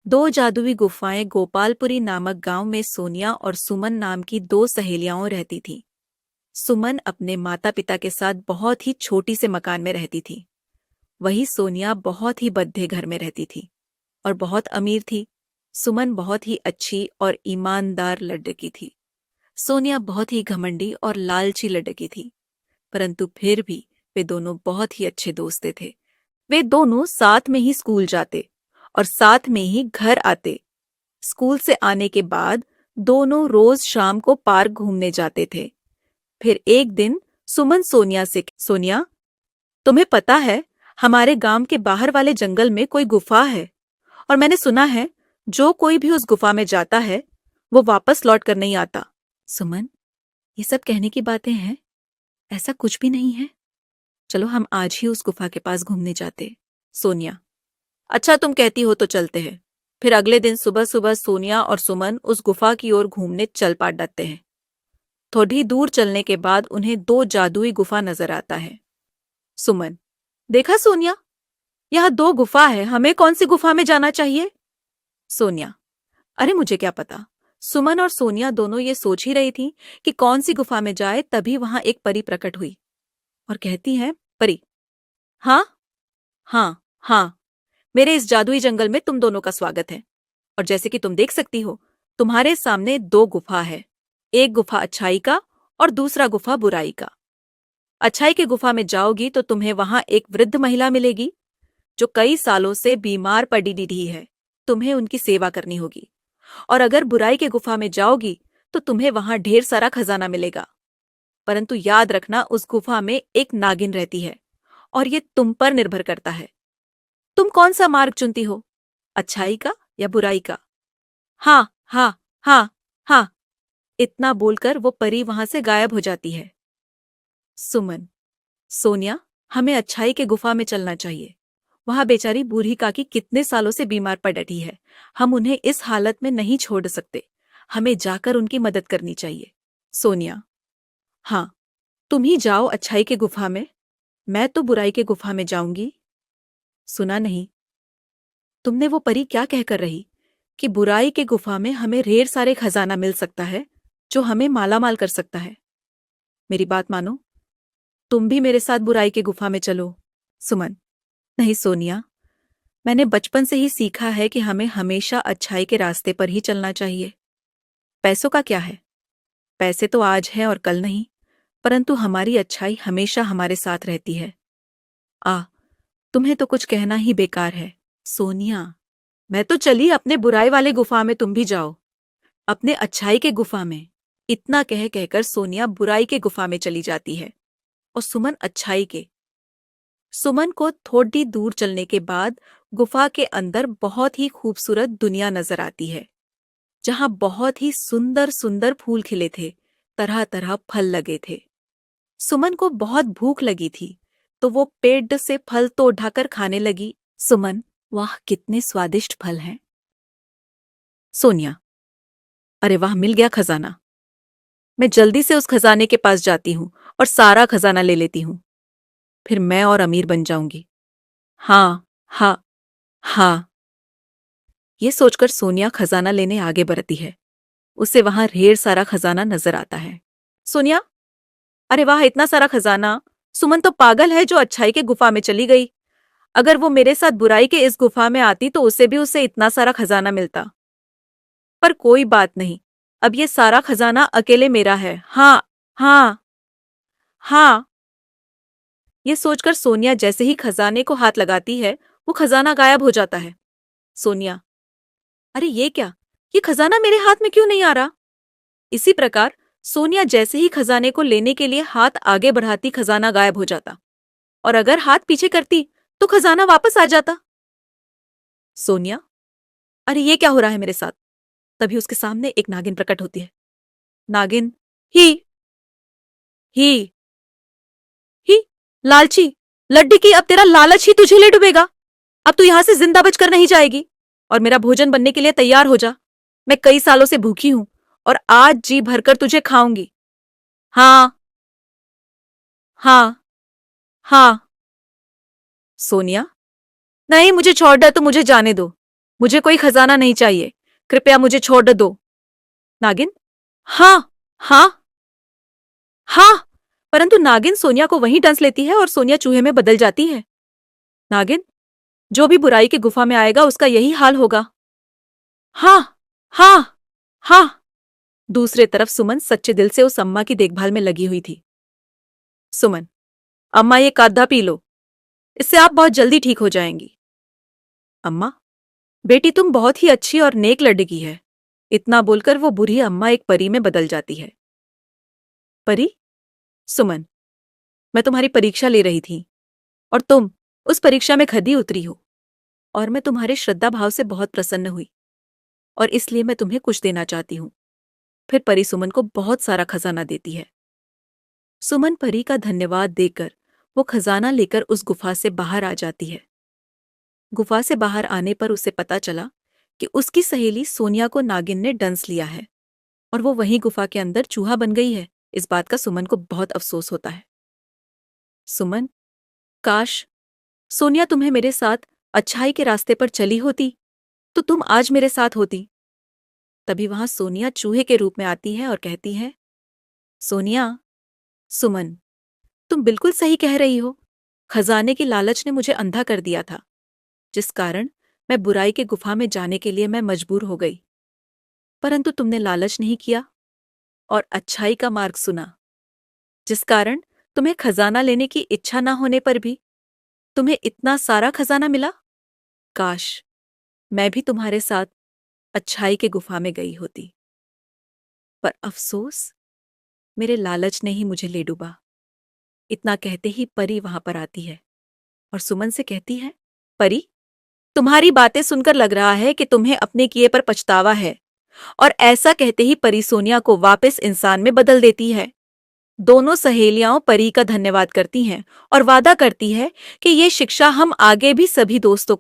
दो जादुई गुफाएं गोपालपुरी नामक गांव में सोनिया और सुमन नाम की दो सहेलियां रहती थीं। सुमन अपने माता पिता के साथ बहुत ही छोटी से मकान में रहती थी। वही सोनिया बहुत ही बद्दे घर में रहती थी और बहुत अमीर थी। सुमन बहुत ही अच्छी और ईमानदार लड़की थी। सोनिया बहुत ही घमंडी और लालची लड़की थी, परंतु फिर भी वे दोनों बहुत ही अच्छे दोस्त थे। वे दोनों साथ में ही स्कूल जाते और साथ में ही घर आते। स्कूल से आने के बाद दोनों रोज शाम को पार्क घूमने जाते थे। फिर एक दिन सुमन सोनिया से, सोनिया, तुम्हें पता है हमारे गांव के बाहर वाले जंगल में कोई गुफा है और मैंने सुना है जो कोई भी उस गुफा में जाता है वो वापस लौट कर नहीं आता। सुमन, ये सब कहने की बातें हैं, ऐसा कुछ भी नहीं है। चलो हम आज ही उस गुफा के पास घूमने जाते। सोनिया, अच्छा तुम कहती हो तो चलते हैं। फिर अगले दिन सुबह सुबह सोनिया और सुमन उस गुफा की ओर घूमने चल पड़ते हैं। थोड़ी दूर चलने के बाद उन्हें दो जादुई गुफा नजर आता है। सुमन, देखा सोनिया, यहाँ दो गुफा है, हमें कौन सी गुफा में जाना चाहिए? सोनिया, अरे मुझे क्या पता। सुमन और सोनिया दोनों ये सोच ही रही थी कि कौन सी गुफा में जाए, तभी वहां एक परी प्रकट हुई और कहती है, परी, हाँ हाँ हाँ, मेरे इस जादुई जंगल में तुम दोनों का स्वागत है। और जैसे कि तुम देख सकती हो, तुम्हारे सामने दो गुफा है। एक गुफा अच्छाई का और दूसरा गुफा बुराई का। अच्छाई के गुफा में जाओगी तो तुम्हें वहां एक वृद्ध महिला मिलेगी जो कई सालों से बीमार पड़ी दी है। तुम्हें उनकी सेवा करनी होगी। और अगर बुराई के गुफा में जाओगी तो तुम्हें वहां ढेर सारा खजाना मिलेगा। परंतु याद रखना, उस गुफा में एक नागिन रहती है और ये तुम पर निर्भर करता है। तुम कौन सा मार्ग चुनती हो, अच्छाई का या बुराई का? हाँ हाँ हाँ हाँ, इतना बोलकर वो परी वहां से गायब हो जाती है। सुमन, सोनिया, हमें अच्छाई के गुफा में चलना चाहिए। वहां बेचारी बूढ़ी काकी कितने सालों से बीमार पड़ रही है। हम उन्हें इस हालत में नहीं छोड़ सकते। हमें जाकर उनकी मदद करनी चाहिए। सोनिया, हाँ, तुम ही जाओ अच्छाई के गुफा में, मैं तो बुराई के गुफा में जाऊंगी। सुना नहीं, तुमने वो परी क्या कहकर रही कि बुराई के गुफा में हमें ढेर सारे खजाना मिल सकता है जो हमें मालामाल कर सकता है। मेरी बात मानो, तुम भी मेरे साथ बुराई के गुफा में चलो। सुमन, नहीं सोनिया, मैंने बचपन से ही सीखा है कि हमें हमेशा अच्छाई के रास्ते पर ही चलना चाहिए। पैसों का क्या है, पैसे तो आज है और कल नहीं, परंतु हमारी अच्छाई हमेशा हमारे साथ रहती है। तुम्हें तो कुछ कहना ही बेकार है। सोनिया, मैं तो चली अपने बुराई वाले गुफा में, तुम भी जाओ अपने अच्छाई के गुफा में। इतना कह कहकर सोनिया बुराई के गुफा में चली जाती है और सुमन अच्छाई के। सुमन को थोड़ी दूर चलने के बाद गुफा के अंदर बहुत ही खूबसूरत दुनिया नजर आती है, जहां बहुत ही सुंदर सुंदर फूल खिले थे, तरह तरह फल लगे थे। सुमन को बहुत भूख लगी थी तो वो पेड़ से फल तो उठाकर खाने लगी। सुमन, वाह कितने स्वादिष्ट फल हैं। सोनिया, अरे वाह, मिल गया खजाना। मैं जल्दी से उस खजाने के पास जाती हूँ और सारा खजाना ले लेती हूँ। फिर मैं और अमीर बन जाऊंगी। हाँ हाँ हाँ, ये सोचकर सोनिया खजाना लेने आगे बढ़ती है। उसे वहां ढेर सारा खजाना नजर आता है। सोनिया, अरे वाह, इतना सारा खजाना। सुमन तो पागल है जो अच्छाई के गुफा में चली गई। अगर वो मेरे साथ बुराई के इस गुफा में आती तो उसे इतना सारा खजाना मिलता। पर कोई बात नहीं, अब ये सारा खजाना अकेले मेरा है। हाँ हाँ हाँ, ये सोचकर सोनिया जैसे ही खजाने को हाथ लगाती है, वो खजाना गायब हो जाता है। सोनिया, अरे ये क्या, ये खजाना मेरे हाथ में क्यों नहीं आ रहा? इसी प्रकार सोनिया जैसे ही खजाने को लेने के लिए हाथ आगे बढ़ाती, खजाना गायब हो जाता और अगर हाथ पीछे करती तो खजाना वापस आ जाता। सोनिया, अरे ये क्या हो रहा है मेरे साथ? तभी उसके सामने एक नागिन प्रकट होती है। नागिन, ही ही ही, लालची लड्डी की, अब तेरा लालच ही तुझे ले डुबेगा। अब तू यहां से जिंदा बचकर नहीं जाएगी और मेरा भोजन बनने के लिए तैयार हो जा। मैं कई सालों से भूखी हूं और आज जी भरकर तुझे खाऊंगी। हाँ हाँ हाँ। सोनिया, नहीं, मुझे छोड़ दे, तो मुझे जाने दो। मुझे कोई खजाना नहीं चाहिए, कृपया मुझे छोड़ दो। नागिन, हाँ, हाँ, हाँ। परंतु नागिन सोनिया को वहीं डंस लेती है और सोनिया चूहे में बदल जाती है। नागिन, जो भी बुराई की गुफा में आएगा उसका यही हाल होगा। हाँ, हाँ, हाँ। दूसरे तरफ सुमन सच्चे दिल से उस अम्मा की देखभाल में लगी हुई थी। सुमन, अम्मा ये काढ़ा पी लो, इससे आप बहुत जल्दी ठीक हो जाएंगी। अम्मा, बेटी तुम बहुत ही अच्छी और नेक लड़की है। इतना बोलकर वो बुरी अम्मा एक परी में बदल जाती है। परी? सुमन, मैं तुम्हारी परीक्षा ले रही थी और तुम उस परीक्षा में खरी उतरी हो और मैं तुम्हारे श्रद्धा भाव से बहुत प्रसन्न हुई और इसलिए मैं तुम्हें कुछ देना चाहती हूँ। फिर परी सुमन को बहुत सारा खजाना देती है। सुमन परी का धन्यवाद देकर वो खजाना लेकर उस गुफा से बाहर आ जाती है। गुफा से बाहर आने पर उसे पता चला कि उसकी सहेली सोनिया को नागिन ने डंस लिया है और वो वहीं गुफा के अंदर चूहा बन गई है। इस बात का सुमन को बहुत अफसोस होता है। सुमन, काश सोनिया तुम्हें मेरे साथ अच्छाई के रास्ते पर चली होती तो तुम आज मेरे साथ होती। तभी वहां सोनिया चूहे के रूप में आती है और कहती है, सोनिया, सुमन, तुम बिल्कुल सही कह रही हो। खजाने की लालच ने मुझे अंधा कर दिया था, जिस कारण मैं बुराई के गुफा में जाने के लिए मैं मजबूर हो गई। परंतु तुमने लालच नहीं किया और अच्छाई का मार्ग सुना, जिस कारण तुम्हें खजाना लेने की इच्छा ना होने पर भी तुम्हें इतना सारा खजाना मिला। काश मैं भी तुम्हारे साथ अच्छाई के गुफा में गई होती, पर अफसोस मेरे लालच ने ही मुझे ले डूबा। इतना कहते ही परी वहां पर आती है और सुमन से कहती है, परी, तुम्हारी बातें सुनकर लग रहा है कि तुम्हें अपने किए पर पछतावा है। और ऐसा कहते ही परी सोनिया को वापस इंसान में बदल देती है। दोनों सहेलियां परी का धन्यवाद करती हैं और वादा करती है कि ये शिक्षा हम आगे भी सभी दोस्तों